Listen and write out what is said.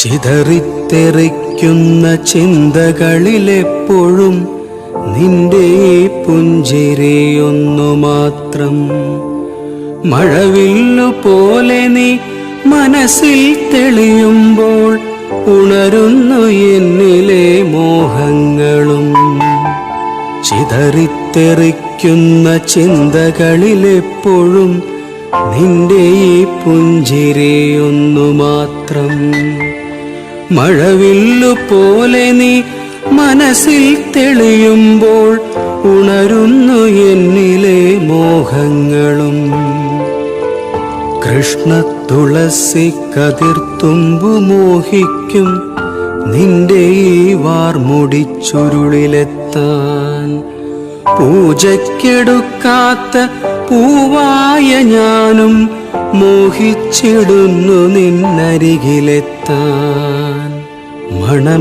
ചിതറിത്തെറിക്കുന്ന ചിന്തകളിലെപ്പോഴും നിന്റെ പുഞ്ചിരിയൊന്നു മാത്രം. മഴവില്ലു പോലെ നീ മനസ്സിൽ തെളിയുമ്പോൾ ഉണരുന്നു എന്നിലെ മോഹങ്ങളും. ചിതറിത്തെറിക്കുന്ന ചിന്തകളിലെപ്പോഴും നിന്റെ പുഞ്ചിരിയൊന്നു മാത്രം. മഴവില്ലു പോലെ നീ മനസ്സിൽ തെളിയുമ്പോൾ ഉണരുന്നു എന്നിലെ മോഹങ്ങളും. കൃഷ്ണ തുളസി കതിർത്തുമ്പു മോഹിക്കും നിന്റെ ഈ വാർമുടിച്ചുരുളിലെത്താൻ. പൂജയ്ക്കെടുക്കാത്ത പൂവായ ഞാനും മോഹിച്ചിടുന്നു നിന്നരികിലെത്താൻ. മണം